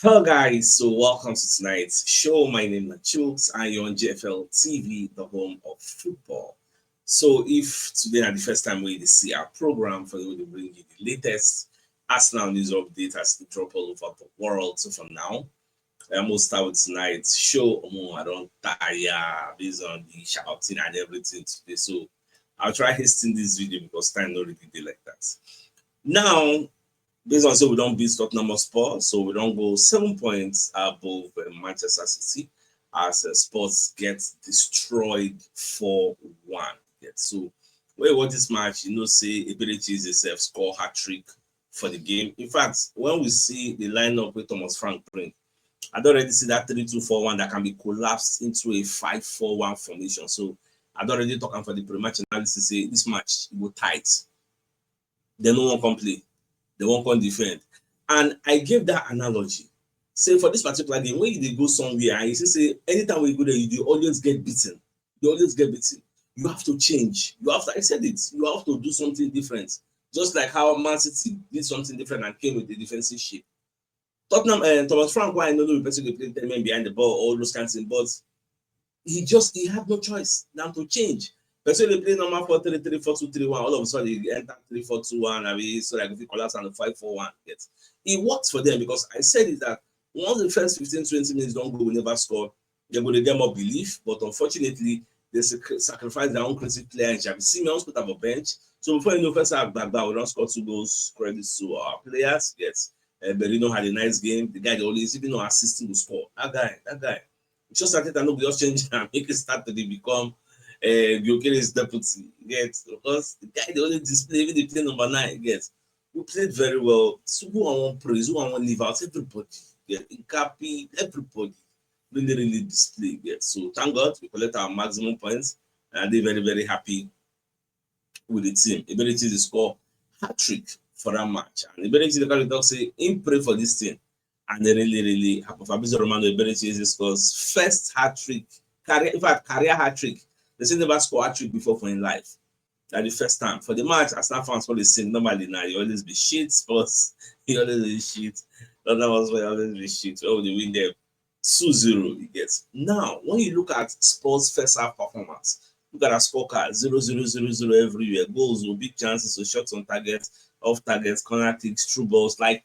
Hello guys, so welcome to tonight's show. My name is CHUKS and you're on JFL TV, the home of football. So if today is the first time we see our program, for we will bring you the latest Arsenal news update as they drop all over the world. So for now, I'm gonna start with tonight's show. I don't tire based on the shouting and everything today. So I'll try hasting this video because time not really day like that. Now based on so we don't beat Tottenham Hotspur, so we don't go 7 points above Manchester City as Spurs get destroyed 4-1. So when you watch this match, you know, say ability is itself score hat trick for the game. In fact, when we see the lineup with Thomas Frank bring, I don't already see that 3-2-4-1 that can be collapsed into a 5-4-1 formation. So I don't already talking for the pre-match analysis. Say this match will tight. Then no one can play. They won't come defend. And I gave that analogy. Say for this particular game, when you go somewhere and you say anytime we go there, you always get beaten. You always get beaten. You have to change. You have to, I said it, you have to do something different. Just like how Man City did something different and came with the defensive shape. Tottenham and Thomas Frank, why I know the person they played 10 men behind the ball, all those kinds of things, but he had no choice than to change. But so they play normal 4-3-3, 4-2-3-1. All of a sudden, they enter 3-4-2-1. I mean, so like if you collapse on the 5-4-1, yes, it works for them because I said it that once the first 15-20 minutes don't go, we never score. They're going to get more belief, but unfortunately, they sacrifice their own creative player and Xavi Simeon's put up a bench. So before you know, first half back, we don't score 2 goals. Credits to our players. Yes, Berino had a nice game. The guy that always even assisting to score. That guy. Just started and nobody else change and make it start to become Gyokere's deputy. Yes, because the guy they only display even the play number 9. Yes, we played very well. So who I want praise, who I want leave out, everybody. Yeah, Incapi, everybody really display. Yes, so thank God we collect our maximum points and they're very happy with the team. Ability to score hat trick for that match. And ability the character say in pray for this team. And they really happy. Fabrizio Romano ability is scores first hat trick, career, in fact, career hat trick. They say never score hat trick before for in life. That's the first time. For the match, Arsenal fans always say normally now you always be shit, Spurs, you always be shit. That was why you always be shit. Oh, they win them 2-0, you get. Now, when you look at Spurs first half performance, look at our scorecard 0-0-0-0 everywhere. Goals, no big chances, so shots on target, off targets, corner kicks, through balls. Like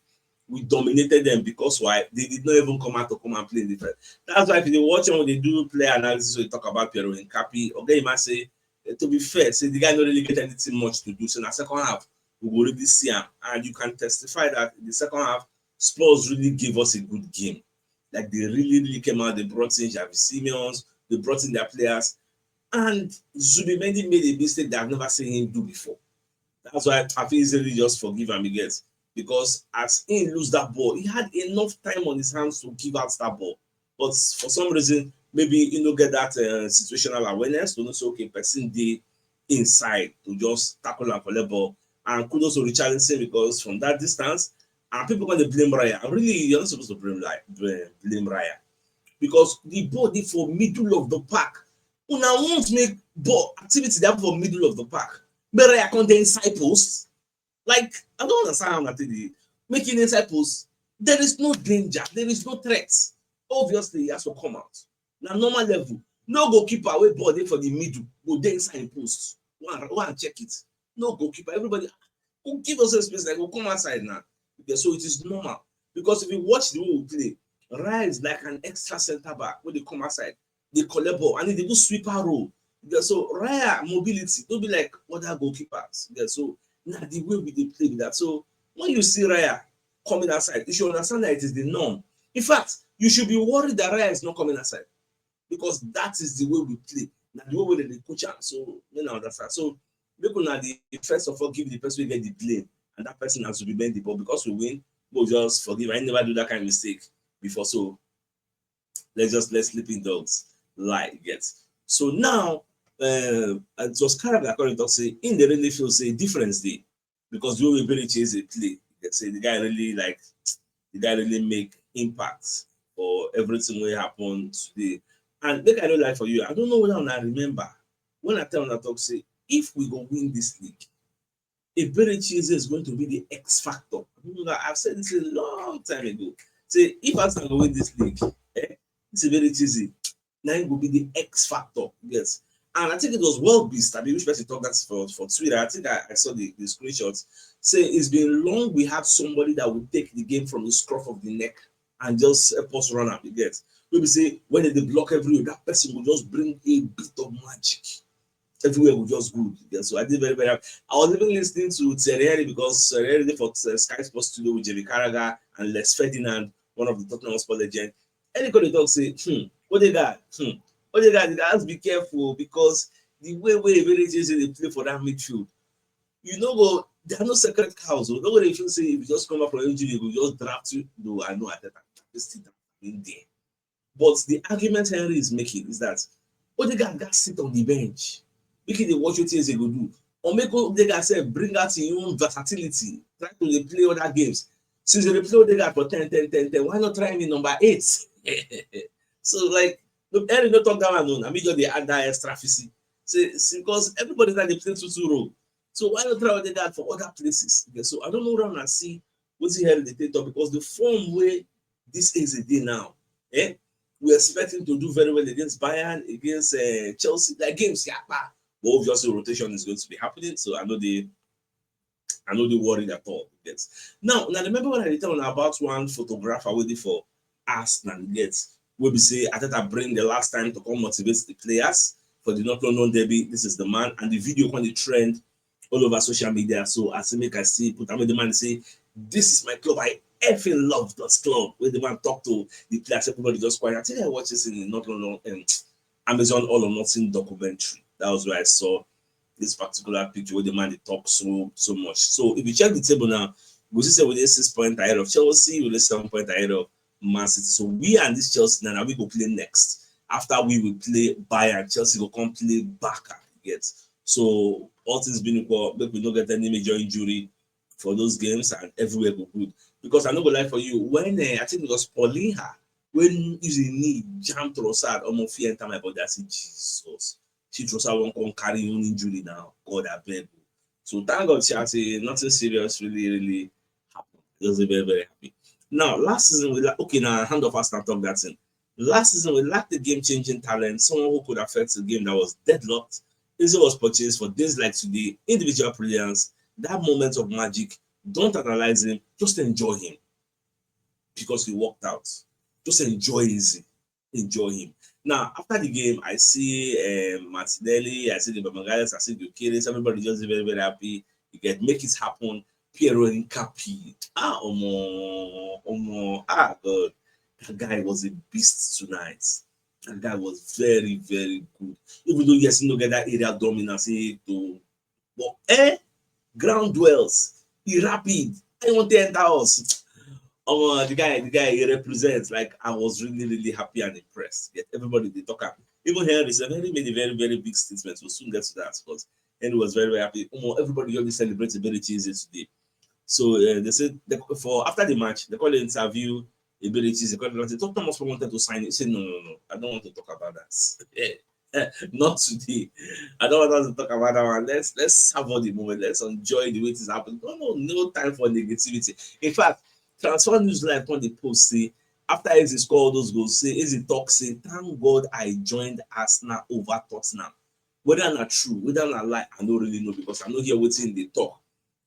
we dominated them because why? They did not even come out to come and play in the first. That's why if you watch when they do play analysis, so you talk about Piero and Capi, okay, you might say, to be fair, say the guy don't really get anything much to do. So in the second half, we will really see him. And you can testify that in the second half, Spurs really gave us a good game. Like they really came out, they brought in Xavi Simeons, they brought in their players, and Zubimendi made a mistake that I've never seen him do before. That's why I feel easily just forgive him again. Because as he lose that ball, he had enough time on his hands to give out that ball. But for some reason, maybe you know get that situational awareness to know say okay, person dey inside to just tackle and collect ball. And kudos to Richarlison because from that distance, and people going to blame Raya. And really, you're not supposed to blame Raya because the ball dey for middle of the park. Una want make ball activity dey for middle of the park. Make Raya come dey inside post. Like I don't understand how they making inside post. There is no danger. There is no threat. Obviously, he has to come out. Now, normal level. No goalkeeper wey ball dey for the middle go dey inside post. One check it. No goalkeeper. Everybody go give us a space like go come outside now. Okay, so it is normal. Because if you watch the way we play, Raya is like an extra center back when they come outside. They collect ball and they do sweeper role. Okay, so Raya mobility don't be like other goalkeepers. Okay, so now the way we dey play with that. So when you see Raya coming outside, you should understand that it is the norm. In fact, you should be worried that Raya is not coming outside because that is the way we play. Now the way we dey coach am. So you know understand. So make una the first of all give the person wey get the blame and that person has to be bend the ball because we win. We'll just forgive. I never do that kind of mistake before. So let's just let sleeping dogs lie. Get. So now it was kind of like when talk say in the really feel say difference day because the way we really chase a play. You say the guy really make impact for everything wey happen today. And make I no lie for you, I don't know whether I remember when I tell una talk say if we go win this league, Eberechi is going to be the X factor. I've said this a long time ago. Say if Arsenal go win this league, this is very easy. Now it will be the X factor. Yes. And I think it was well beast. I mean, which person talked that for Twitter. I think I saw the screenshots. Say it's been long we had somebody that would take the game from the scruff of the neck and just help us run up. You get. Maybe say when they block everywhere, that person will just bring a bit of magic. Everywhere will just good. Yeah, so I did very, very happy. I was even listening to Thierry because Thierry did for Sky Sports Studio with Jamie Carragher and Les Ferdinand, one of the Tottenham Sport legend. Any kind of talk say, what they got? What they got? They have to be careful because the way very easy they play for that midfield. You know, go there are no secret cows. No one if you say if you just come up from injury, you will just draft you. No, I know at that time. Just sit down in there. But the argument Henry is making is that Odegaard got sit on the bench. Make it watch what things they go do. Or make Odegaard say bring out your own versatility. Try to play other games. Since they play Odegaard for 10, why not try him in number 8? So like Henry no talk that one no. I mean just they add that extra fizzy. See, because everybody that they play 2-2 role. So why not try Odegaard for other places? Okay, so I don't know around and see what's here the data because the form where this is a day now. We expect him to do very well against Bayern, against Chelsea, like games, yeah, but obviously rotation is going to be happening. So I know they worried at all. Yes. Now remember when I returned about one photographer waiting for Arsenal gets where we say I thought I bring the last time to come motivate the players for the not London derby. This is the man, and the video on the trend all over social media. So as I make I see, put the man say, this is my club. I effing love this club. Where the man talk to the players, everybody just quiet. I think I watched this in not London Amazon All or Nothing documentary. That was where I saw this particular picture where the man they talk so much. So if you check the table now, we see we're 6 points ahead of Chelsea, we're 7 points ahead of Man City. So we and this Chelsea now we go play next. After we will play Bayern, Chelsea will come play back. So all things being equal, make we don't get any major injury for those games and everywhere go good. Because I know go lie for you, when I think it was Paulinha, when using knee jam Trossard, almost fear enter my body, I said, Jesus. She Trossard won't come carry on injury now. God, I beg. So thank God, she has say nothing serious really happened. Just very, very happy. Now, last season, we okay, now hand off us and talk that thing. Last season, we lacked the game-changing talent, someone who could affect the game that was deadlocked. Izzy was purchased for days like today, individual brilliance, that moment of magic. Don't analyze him, just enjoy him because he worked out. Just enjoy Izzy, enjoy him. Now, after the game, I see Martinelli, I see the Bamagales, I see the Gyökeres, everybody just very, very happy. You get make it happen. Piero Incapi. God. That guy was a beast tonight. That guy was very, very good. Even though yes, you know, get that area dominance but ground dwells, he rapid. I want to enter us. The guy he represents. Like I was really happy and impressed. Yet everybody they talk about. Even Henry said Henry made a very big statement. We'll soon get to that because Henry was very happy. Everybody only celebrates ability easy today. So they said for after the match, they call the interview abilities. They call it. Tottenham must wanted to sign it. He said no. I don't want to talk about that. Not today. I don't want us to talk about that one. Let's savor the moment. Let's enjoy the way it is happening. No time for negativity. In fact, Transfer News Live on the post say after Eze score all those goals, say Eze talk say thank God I joined Arsenal over Tottenham. Whether not true, whether not lie, I don't really know because I know here waiting they talk.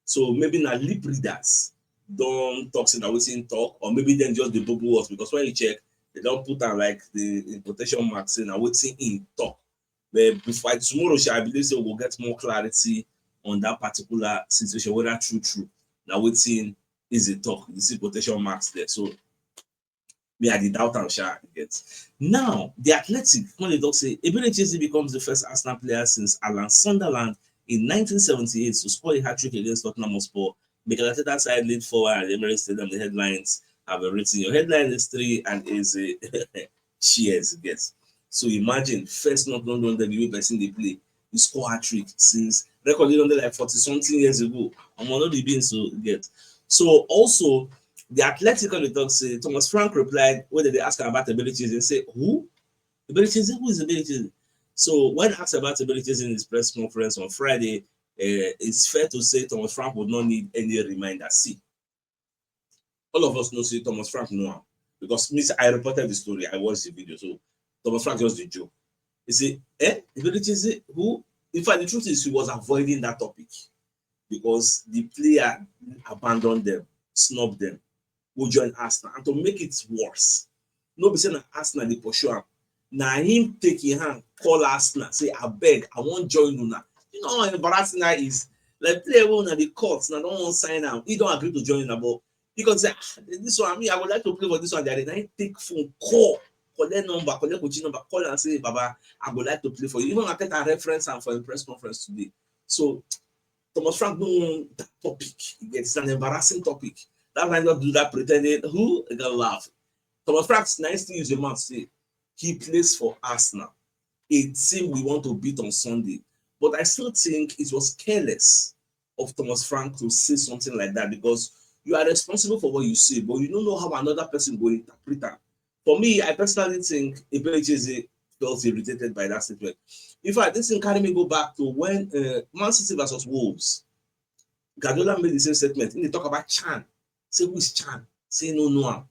So maybe not lip readers don't talk say that waiting talk, or maybe then just the bubble words because when you check, they don't put on like the quotation marks saying waiting in talk. But before tomorrow, I believe say we'll get more clarity on that particular situation, whether true. Now waiting is a talk. You see quotation marks there. So me, I did doubt and share get. Now, the Athletic, when they talk say Eberechi becomes the first Arsenal player since Alan Sunderland in 1978 to score a hat-trick against Tottenham Hotspur. Because at that side lead forward at the Emirates Stadium, the headlines have been written. Your headline is 3 and is a cheers, guess. So imagine first not London the way person they play. You score hat-trick since recorded under like 40-something years ago. I'm not the being so get. So also the Athletic on the talk say Thomas Frank replied when they ask about abilities and say who? Abilities? Who is abilities? So when asked about abilities in his press conference on Friday, it's fair to say Thomas Frank would not need any reminder. See, all of us know say Thomas Frank know him. because me, I reported the story, I watched the video. So Thomas Frank just the joke. He said, Ibericheze, who, in fact, the truth is he was avoiding that topic because the player abandoned them, snubbed them, would join Arsenal. And to make it worse, no be saying that Arsenal they pursue him. Now him take his hand, call Arsenal, say, I beg, I won't join you now. You know how embarrassing that is. Like player will na the courts, now don't want to sign out. He don't agree to join you, but because this one, I would like to play for this one. They then take phone, call, collect number, collect coaching number, call and say, Baba, I would like to play for you. Even I get a reference and for the press conference today. So Thomas Frank don't want that topic. It's an embarrassing topic. That might not do that pretending who gonna laugh. Thomas Frank's nice thing is a man say he plays for Arsenal, a team we want to beat on Sunday. But I still think it was careless of Thomas Frank to say something like that because you are responsible for what you say, but you don't know how another person will interpret that. For me, I personally think Ibericheze felt irritated by that statement. In fact, this thing carry me go back to when Man City versus Wolves. Guardiola made the same statement. And they talk about Chan. Say, who is Chan? Say, no.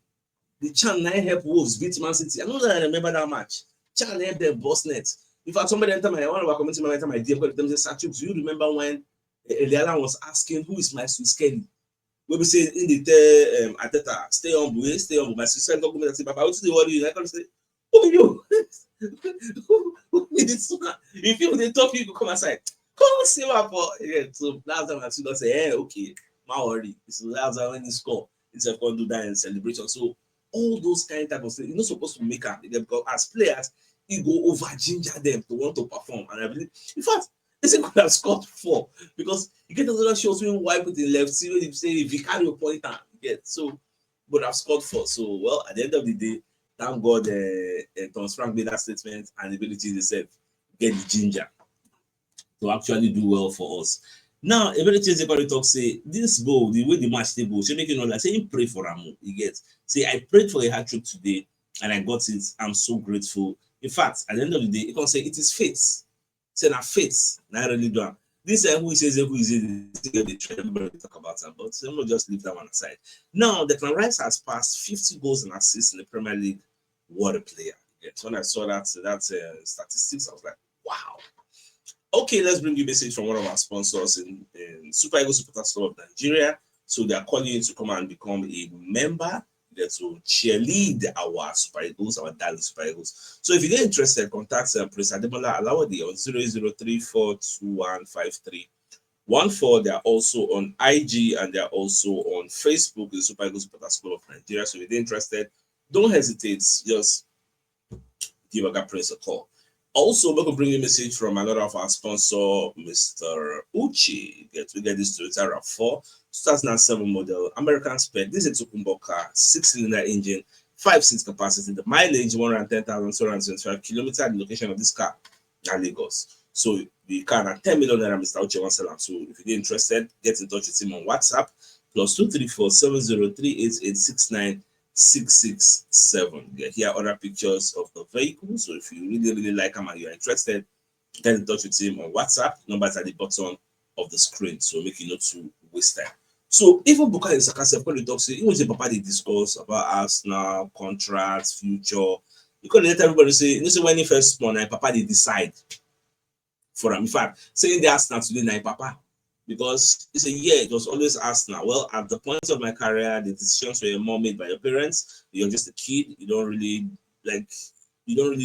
The Chan now help Wolves beat Man City. I know that I remember that match. Chan helped them boss net. In fact, somebody entered one of our community members entered my DM, them say, CHUKS, do you remember when Eliala was asking, who is my Swiss Kelly? We be say in the Ateta, stay humble. My sister don't come and say, Papa, what's the worry you? I can say, who are you? Who need this one? If you they talk, you come aside. Come see what for. Yeah, so last time I see say, hey, okay, my worry. So last time when he score, he's going to do that in celebration. So all those kind of type of things, you're not supposed to make up because as players, you go over ginger them to want to perform. And I believe, in fact, this could have scored 4 because you get those other shows when you wipe it in left, see when you say if you carry your pointer, you get so, but I've scored 4. So well, at the end of the day, thank God Thomas Frank made that statement and the ability they said get the ginger to actually do well for us. Now, ability they talk say this goal, the way the match they go, so make you know like say him pray for Ramu, you get say I prayed for a hat trick today and I got it. I'm so grateful. In fact, at the end of the day, you can say it is fate. Say na fate, na really do. This who says who is it? They try everybody talk about him, but I'm not just leave that one aside. Now, Declan Rice has passed 50 goals and assists in the Premier League. What a player! Yes, when I saw that statistics, I was like, wow. Okay, let's bring you a message from one of our sponsors in Super Eagles Supporters Club of Nigeria. So they are calling you to come and become a member to cheerlead our Super Eagles, our darling Super Eagles. So if you get interested, contact Prince Ademola Alawadi on 00334215314. They are also on IG and they are also on Facebook, the Super Eagles Supporters Club of Nigeria. So if you're interested, don't hesitate, just give a Prince a call. Also, we're going to bring you a message from another of our sponsor, Mr. Uchi. We get this Toyota RAV4 2007 model, American spec. This is a Tokumbo car, 6-cylinder engine, 5-seat capacity. The mileage 110,725 kilometers. The location of this car, Lagos. So the car at 10 million naira, Mr. Uchi wants to sell. So if you're interested, get in touch with him on WhatsApp +234 7038869667. Here are other pictures of the vehicle. So if you really like him and you're interested, get in touch with him on WhatsApp. Numbers at the bottom of the screen. So make you not to waste time. So even Bukayo Saka when they talk, even the papa they discuss about Arsenal, contracts, future. You can let everybody say, you know, when he first spawn, papa they decide for him. In fact, saying the Arsenal today, now papa. Because it's a year, it was always Arsenal. Well, at the point of my career, the decisions were more made by your parents. You're just a kid. You don't really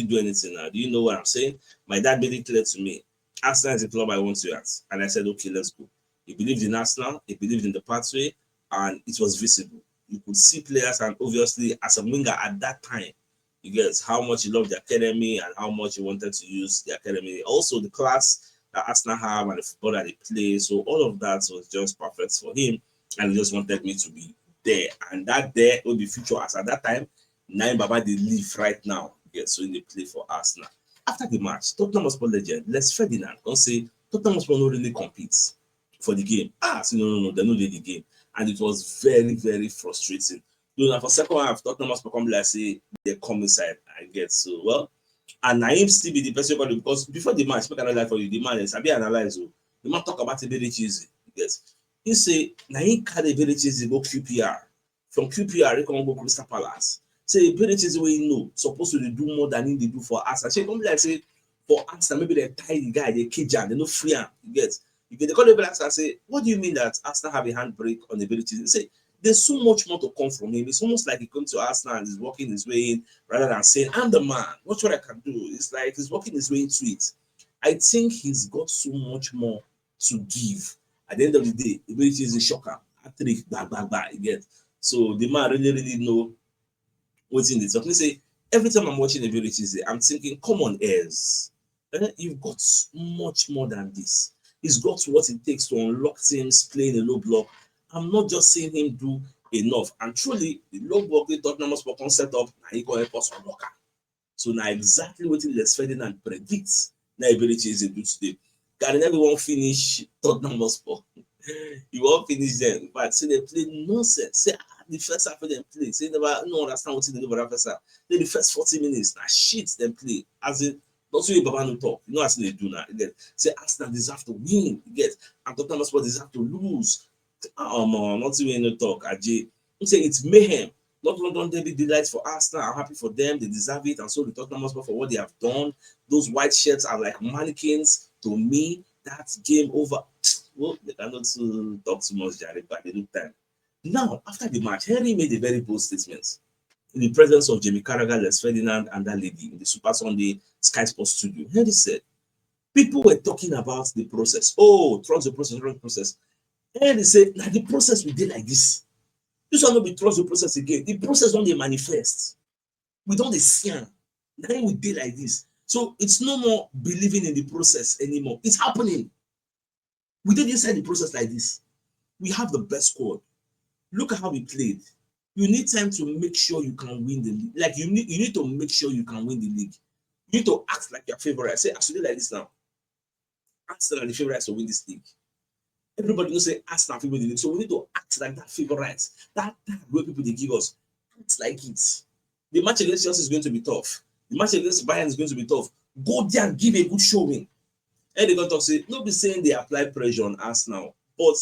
do anything now. Do you know what I'm saying? My dad made it clear to me. Arsenal is a club I want to at. And I said, okay, let's go. He believed in Arsenal, he believed in the pathway, and it was visible. You could see players, and obviously, as a winger at that time, you guess how much he loved the academy and how much he wanted to use the academy. Also, the class that Arsenal have and the football that they play. So all of that was just perfect for him. And he just wanted me to be there. And that there will be future as at that time. Nine Baba they live right now. Yeah, so they play for Arsenal. After the match, Tottenham Hotspur legend Les Ferdinand don't say Tottenham Hotspur not really compete for the game. So no, they know the game. And it was very, very frustrating. You know, for second half, Tottenham Hotspur come like say they come inside and get so well. And Naim still be the person because before the match, make another for you. The man is I be analyze. The man talk about it very easy. Yes, he say Naim carry very easy go QPR. From QPR, he come go Crystal Palace. Say abilities wey you know suppose to dey do more than him dey do for Arsenal. Shey come be like say for Arsenal maybe dem tie the guy, dey cage am, dem no free am. You get dey come dey be like say, what do you mean that Arsenal have a handbrake on abilities? He say there's so much more to come from him. It's almost like he come to Arsenal and is working his way in rather than saying, I'm the man, watch what I can do. It's like he's working his way into it. I think he's got so much more to give. At the end of the day, ability is a shocker. Hat-trick, bang, bang, bang, you get. So the man really know what's in this. Let say every time I'm watching abilities, I'm thinking, come on, heirs. You've got much more than this. He's got what it takes to unlock teams playing a low block. I'm not just seeing him do enough. And truly, the low block the Tottenham Hotspur can set up, and he can help us unlock. So now exactly what Les Ferdinand predicts now ability is a do today. Can everyone finish Tottenham Hotspur? You won't finish them, but say they play nonsense. Say the first half of them play. Say never no understand what they do for that first half. Then the first 40 minutes, now shit them play. As in not really Baba no talk. You know as they do now. You get say Arsenal deserve to win. You get and Tottenham Hotspur deserve to lose. Not even no talk. Ajay. You say it's mayhem. Not London Derby delights for Arsenal. I'm happy for them. They deserve it. And so the Tottenham Hotspur for what they have done. Those white shirts are like mannequins to me. That's game over. Well, they cannot talk too much, Jared, but they look time. Now, after the match, Henry made a very bold statement in the presence of Jamie Carragher, Les Ferdinand, and that lady in the Super Sunday Sky Sports studio. Henry said, people were talking about the process. Oh, trust the process, trust the process. Henry said, now the process will be like this. This will not be trust the process again. The process don't they manifest. We don't see am. Now we dey like this. So it's no more believing in the process anymore. It's happening. We did inside the process like this. We have the best squad. Look at how we played. You need time to make sure you can win the league. Like you need to make sure you can win the league. You need to act like your favorite. I say actually like this now. Arsenal are the favorites to win this league. Everybody knows say Arsenal will win the league. So we need to act like that favorite. That way people they give us. Act like it. The match against Chelsea is going to be tough. The match against Bayern is going to be tough. Go there and give a good showing. And they're going to talk, say, not be saying they apply pressure on Arsenal, but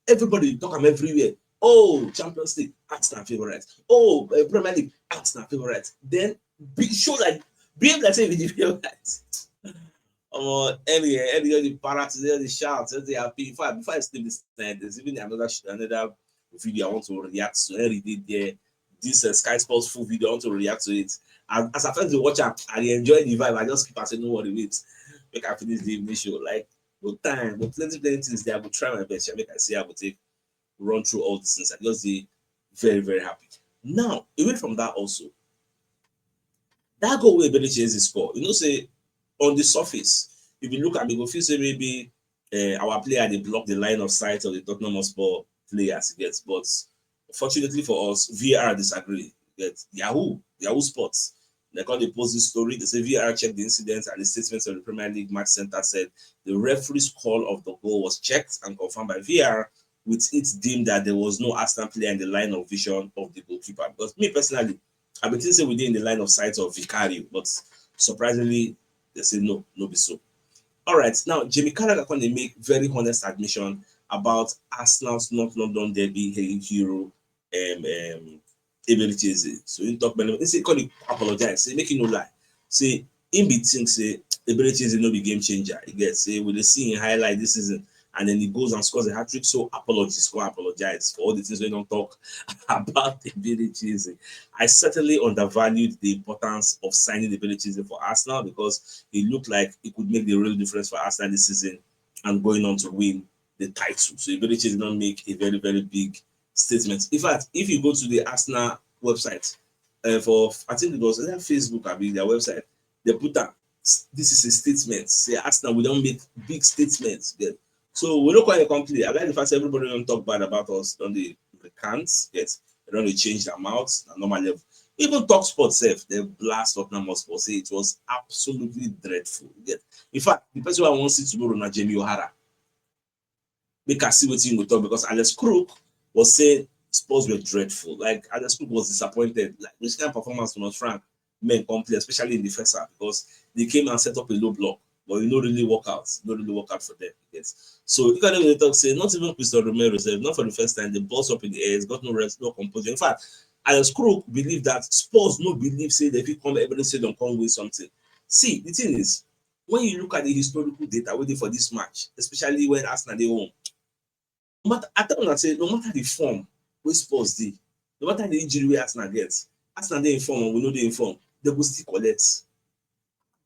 everybody talk them everywhere. Oh, Champions League, Arsenal favorite. Oh, Premier League, Arsenal favorite. Then behave like say the favorite. Any the parrots, the shouts, they are before I sleep this night. There's even another video I want to react to. Henry did there. This Sky Sports full video I want to react to it. And as I first to watch it, I enjoy the vibe. I just keep saying, no worry, wait. Make I finish the evening show. Like no time, but plenty things there. I will try my best. I make I see I will take run through all these things. I just be very, very happy. Now, away from that also, that goal where Benny Chelsea score, you know, say on the surface, if you look at me, go feel say maybe our player they block the line of sight of the Tottenham Hotspur players. Gets, but fortunately for us, VR disagree. Get Yahoo Sports. They call the post this story. They say VR checked the incident and the statements of the Premier League Match Center said the referee's call of the goal was checked and confirmed by VR, with it deemed that there was no Arsenal player in the line of vision of the goalkeeper. Because me personally, I've been thinking we did in the line of sight of Vicario, but surprisingly, they say no be so. All right, now Jamie Carragher can make very honest admission about Arsenal's North London derby hero abilities. So you talk about it, say call it apologize, say make you no lie. Say in between say abilities no be game changer. He gets say we see in highlight this season, and then he goes and scores a hat-trick. So apologies, go apologize for all the things we don't talk about the abilities. I certainly undervalued the importance of signing the abilities for Arsenal because it looked like it could make the real difference for Arsenal this season and going on to win the title. So abilities did not make a very, very big statement. In fact, if you go to the Arsenal website, for I think it was their Facebook, I mean their website, they put that this is a statement. Say Arsenal, we don't make big statements. Yeah. So we don't quite complete. I like the fact that everybody don't talk bad about us. Don't they can't yes, they don't change their mouths at normal level. Even Talk Sports self, they blast up numbers for say it was absolutely dreadful. Yeah. In fact, the person who I want to see tomorrow na Jamie O'Hara. Make us see what you will talk because Alex Crook was saying Spurs were dreadful. Like Alex Crook was disappointed. Like this kind of performance was Frank men complete, especially in the first half, because they came and set up a low block, but it not really work out. Not really work out for them. Yes. So you can talk say not even Christian Romero said not for the first time the balls up in the air, he's got no rest, no composure. In fact, And Scroll believe that Spurs no believe say they fit come every season come win something. See, the thing is, when you look at the historical data waiting for this match, especially when Arsenal dey home, no matter, I tell una say no matter the form wey Spurs dey, no matter the injury wey Arsenal get, Arsenal dey in form and we no dey in form, they go still collect.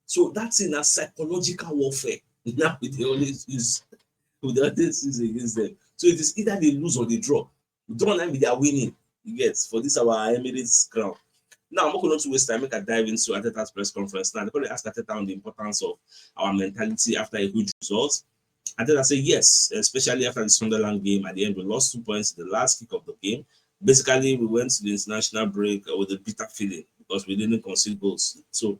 So that thing na psychological warfare. Now we dey always use, we dey always use against them. So it is either they lose or they draw. Draw na be their winning. You get for this our Emirates ground. Now I'm not going to waste time. Make I dive into Arteta's press conference. Now they're going to ask Arteta on the importance of our mentality after a huge result. Arteta say yes, especially after the Sunderland game. At the end, we lost 2 points in the last kick of the game. Basically, we went to the international break with a bitter feeling because we didn't concede goals. So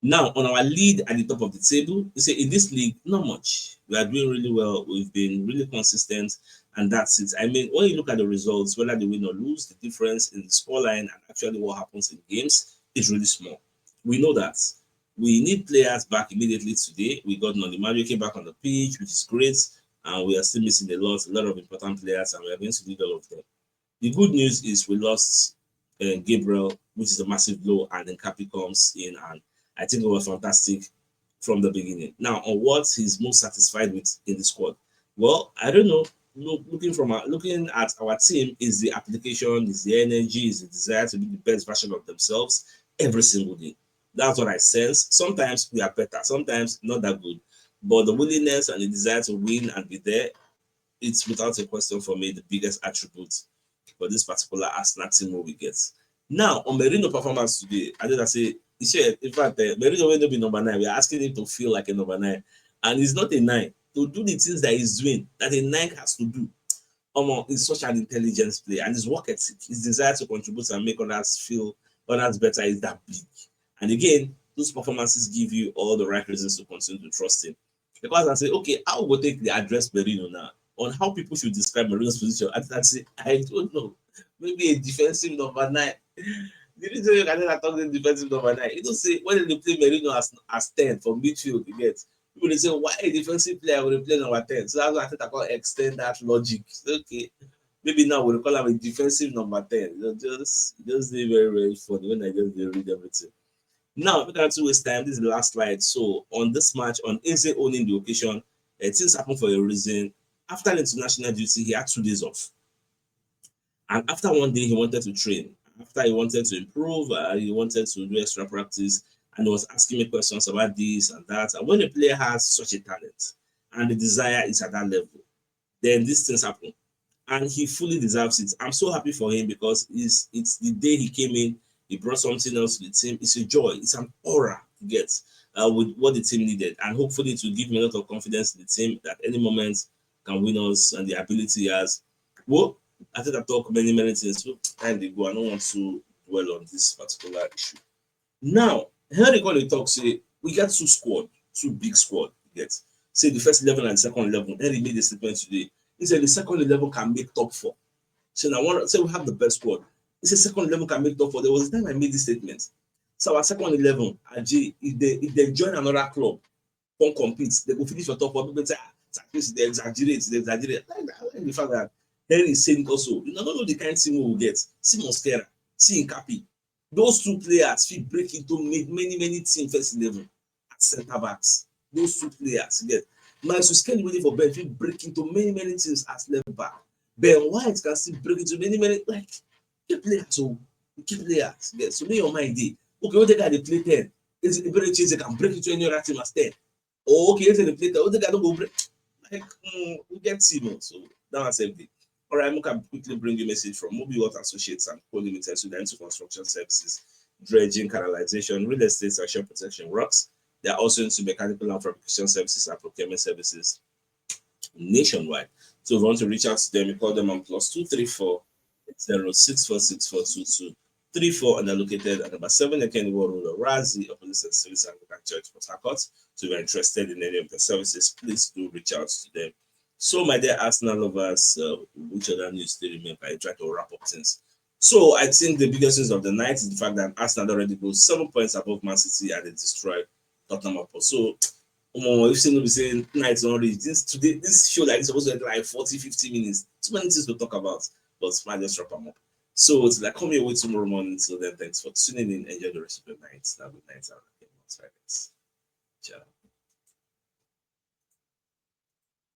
now on our lead at the top of the table, he said in this league, not much. We are doing really well. We've been really consistent, and that's it. I mean, when you look at the results, whether they win or lose, the difference in the scoreline and actually what happens in games is really small. We know that. We need players back immediately today. We got Noni came back on the pitch, which is great, and we are still missing a lot of important players, and we are going to need all of them. The good news is we lost Gabriel, which is a massive blow, and then Capi comes in, and I think it was fantastic from the beginning. Now, on what he's most satisfied with in the squad, well, I don't know. Looking at our team, is the application, is the energy, is the desire to be the best version of themselves every single day. That's what I sense. Sometimes we are better, sometimes not that good, but the willingness and the desire to win and be there, it's without a question for me the biggest attribute for this particular Arsenal team we get. Now, on Merino performance today, I did say, in fact, Merino will not be number 9. We are asking him to feel like a number 9, and he's not a 9. To do the things that he's doing, that a 9 has to do. He's such an intelligence player, and his work ethic, his desire to contribute and make others feel others better is that big. And again, those performances give you all the right reasons to continue to trust him. Because I say, okay, I will take the address Merino now on how people should describe Merino's position. I say, I don't know. Maybe a defensive number 9. The reason you can talk the defensive number 9, you don't say when they play Merino as 10 for midfield, you get. People they say, why a defensive player will play number 10? So that's why I think I call extend that logic. Okay, maybe now we'll call him a defensive number 10. Just very, very funny when I just read everything. Now, we can't waste time. This is the last slide. So, on this match, on Eze owning the occasion, things happen for a reason. After international duty, he had 2 days off. And after 1 day, he wanted to train. After he wanted to improve, he wanted to do extra practice, and he was asking me questions about this and that. And when a player has such a talent and the desire is at that level, then these things happen. And he fully deserves it. I'm so happy for him because it's the day he came in, he brought something else to the team. It's a joy. It's an aura he gets with what the team needed. And hopefully it will give me a lot of confidence in the team that any moment can win us and the ability he has. Well, I think I've talked many things. So time they go. I don't want to dwell on this particular issue. Now, Henry Colley talk say we got 2 big squad. Yes. Say the first 11 and second 11. Henry made a statement today. He said the second 11 can make top 4. So now we have the best squad. He said second 11 can make top 4. There was a time I made this statement. So our second 11, if they join another club, won't compete, they will finish for top 4. People say, they exaggerate. Like the fact that Henry is saying also, you don't know the kind of team we will get. See Mosquera, see Nkapi. Those 2 players will break into many teams first 11 at centre backs. Those 2 players get. Marcus Kelly waiting for Ben will break into many teams as left back. Ben White can still break into many like key players. So key players. Get. So me on my day. Okay, what they got they play 10. Is it very chance they can break into any other team as 10? Oh, okay, they play 10. What they got don't go break. Like we get team. So that was everything. All right, I'm going to quickly bring you a message from Mobi Water Associates and Co Limited, so they're into construction services, dredging, canalization, real estate, social protection works. They are also into mechanical and fabrication services and procurement services nationwide. So if you want to reach out to them, you call them on +234 0646422 34, and they're located at number 7 Kenny Road, Razi, opposite St. Cecilia Anglican Church, Port Harcourt. So if you're interested in any of the services, please do reach out to them. So, my dear Arsenal lovers, which other news still remember? I try to wrap up things. So, I think the biggest news of the night is the fact that Arsenal already goes 7 points above Man City and they destroyed Tottenham. So, if you be saying nights already, this show like it's supposed to be like 40-50 minutes. Too many things to talk about, but I just wrap them up. So till I come your way tomorrow morning. Till then, thanks for tuning in. Enjoy the rest of your night. Have a good night. Ciao.